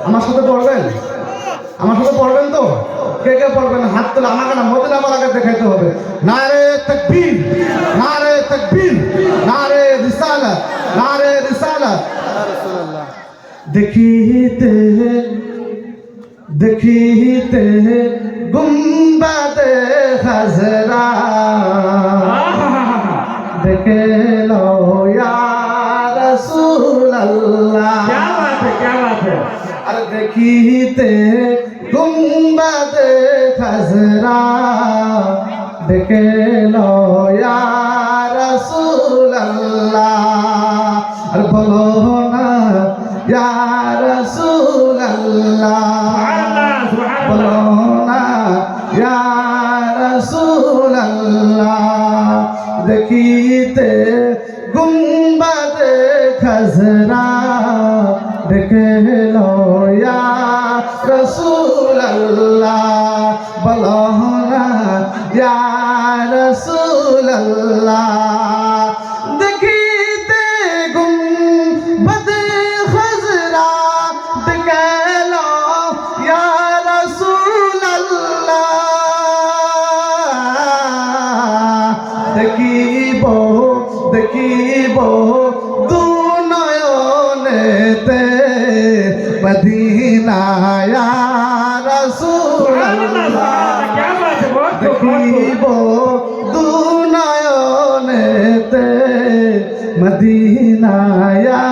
আমার সাথে পড়বেন? আমার সাথে পড়বেন তো? কে কে পড়বেন হাত তুলে? আমাকে না, মদিনা ওয়ালাকে দেখাইতে হবে। নারে তাকবীর, নারে তাকবীর, নারে রিসালাত, নারে রিসালাত। দেখিতে দেখিতে গুম্বাদে খাজরা দেখে লো ইয়া রাসূলুল্লাহ। क्या बात है अरे देखिते गुम्बदे खजरा देखे लो या रसूलल्लाह। अरे बोलो ना या रसूलल्लाह, बोलो ना या रसूलल्लाह। देखिते गुम्बदे खजरा देखे लो या रसूलल्लाह, बोलो ना या रसूलल्लाह। देखिते गुम्बदे खजरा देखे लो या रसूलल्लाह। দেখিব দেখিব দু নয়নেতে মদিনা ইয়া রাসূলুল্লাহ। क्या बात है बहुत দেখিব দু নয়নেতে মদিনা ইয়া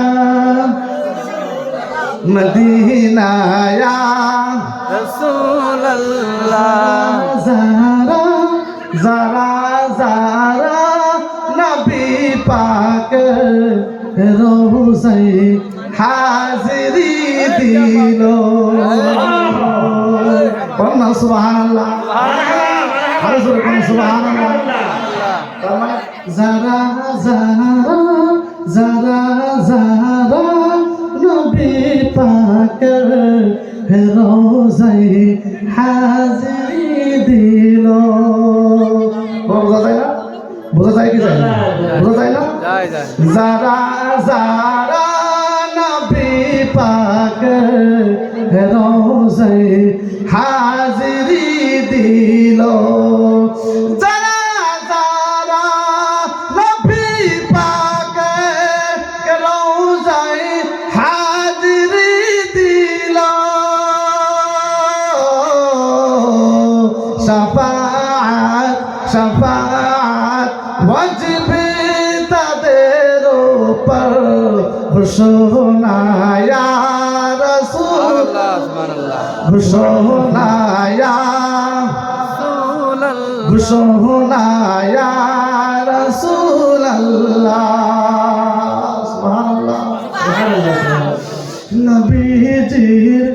মদিনা ইয়া রাসূলুল্লাহ। যারা যারা যারা নবী পাক রোজায় হাজিরি দিল। বলনা সুবহানাল্লাহ, আরো জোরে বলুন সুবহানাল্লাহ। তার মানে যারা যারা যারা যারা নবী পাক রোজায় হাজিরি দিল। বোঝা যায় না? বোঝা যায় কি যায় না? বোঝা যায় না? যায় যায়। যারা যারা নবী পাক রোজায় হাজিরি দিল। যারা যারা নবী পাক রোজায় হাজিরি দিল। শাফাআত শাফাআত ওয়াজিবে তাদের উপর ঘোষণা ইয়া রাসূলুল্লাহ, সুবহানাল্লাহ। ঘোষণা ইয়া রাসূলুল্লাহ। ঘোষণা ইয়া রাসূলুল্লাহ। সুবহানাল্লাহ। নবীজির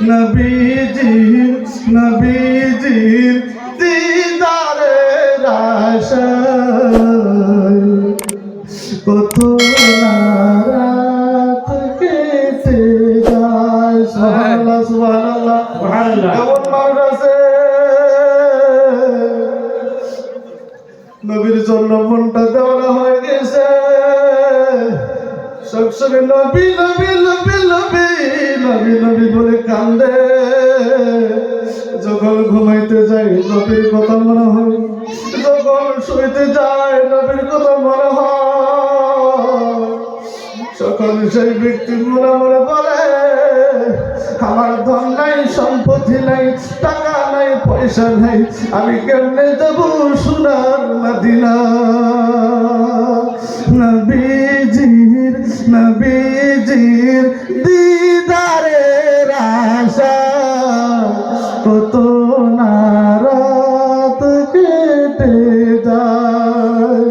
নবীজির নবীজির দিদারের আশায় কত রাত কেটে যায়। সুবহানাল্লাহ সুবহানাল্লাহ। সুবহানাল্লাহ। এমন মানুষ আছে নবীর জন্য মনটা দেওয়া হয়ে গেছে। সবসময় নবী নবী নবী নবী নবী নবী বলে কান্দে। যখন ঘুমাইতে যাই নবীর কথা মনে হয়, যখন শুইতে যায় নবীর কথা মনে হয়। তখন সেই ব্যক্তি মনে মনে বলে আমার ধন নাই, সম্পত্তি নাই, টাকা নাই, পয়সা নাই, আমি কেমনে যাব সোনার মদিনা। নবীজির নবীজির দিদারের আশা কত না রাত কেটে যায়।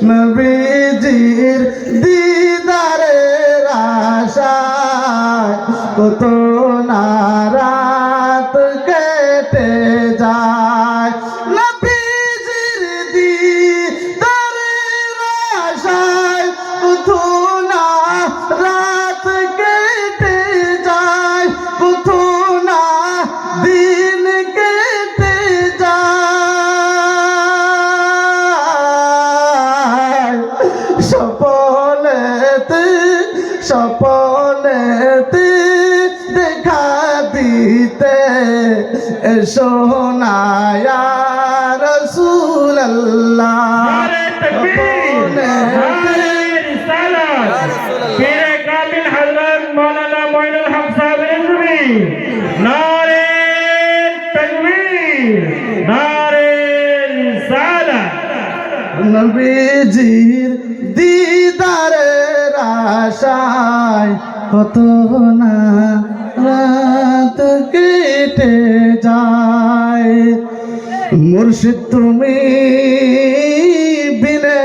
নবীজির দিদারের আশা কত না রাত কেটে যায়। নবীজির দিদারের আশায় কত না রাত কেটে যায়, কত না দিন কেটে যায়। সপনেতে সপনেতে দেখা দিতে এসো না ইয়া রাসূলুল্লাহ নারে তাকবীর নারে রিসালাত পীরে কামিল হযরত মাওলানা মঈনুল হক সাহেব রিজভী নারে তাকবীর নারে রিসালাত নবীজির দিদারের আশায় কত না রাত কেটে যায় মুর্শিদ তুমি বিনে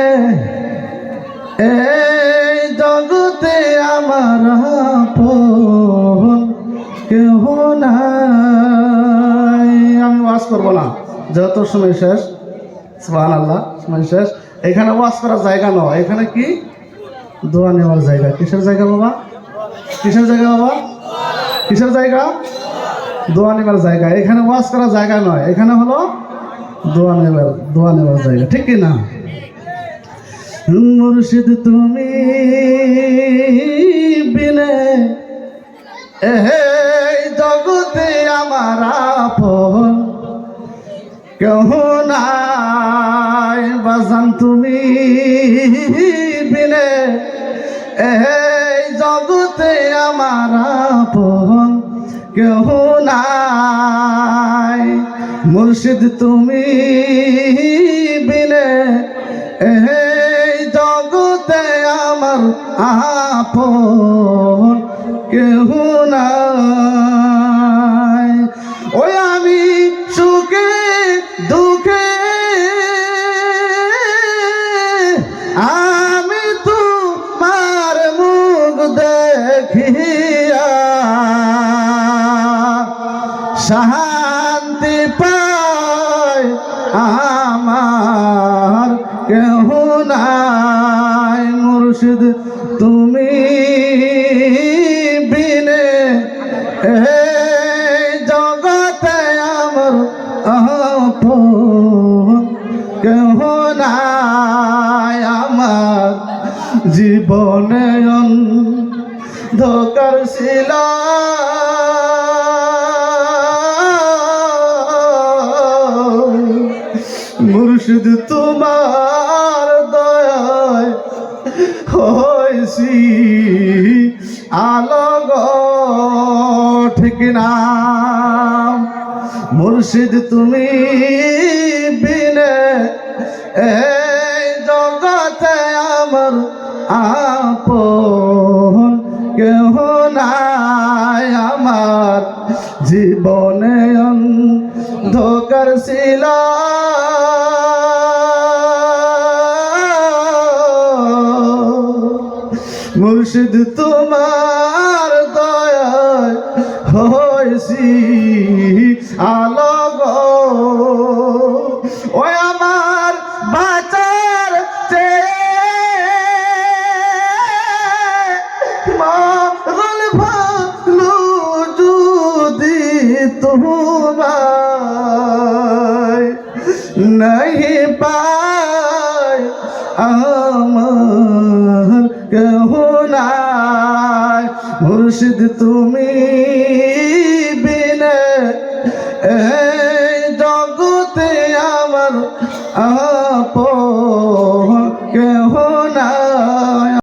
এই জগতে আমার আপন কেহ নাই। আমি ওয়াজ করবো না, যত সময় শেষ। সুবহানাল্লাহ, সময় শেষ। এখানে ওয়াজ করার জায়গা নয়, এখানে কি দোয়া নেওয়ার জায়গা। কিসের জায়গা বাবা? কিসের জায়গা বাবা? কিসের জায়গা? দোয়া নেওয়ার জায়গা। এখানে ওয়াজ করার জায়গা নয়, এখানে হলো দোয়া নেওয়ার জায়গা, ঠিক কি না? মুর্শিদ তুমি বিনে এই জগতে আমার আপন কেহ নাই। বাজান তুমি বিনে এই জগতে আমার আপন কেহ নাই। মুর্শিদ তুমি বিনে এই জগতে আমার আপন কেহ নাই। ওই আমি সুখে দুঃখে আমি তোমার মুখ দেখিয়া শান্তি পাই আমার কেহ নাই। মুর্শিদ তুমি বিনে এই জগতে আমার আপন কেহ নাই। আমার জীবনে অন্ধকার ছিল মুর্শিদ তোমার দয়ায় হয়েছি আলোক, ঠিক না? মুর্শিদ তুমি বিনে এই জগতে আমার আপন কেহ নাই। আমার জীবনে অন্ধকার ছিল মুর্শিদ তোমার দয়ায় হয়েছি আলোক। ওই আমার বাঁচার মারল ভালো যদি তোমায় नहीं পায় আমার কেহ নাই। মুর্শিদ তুমি বিনে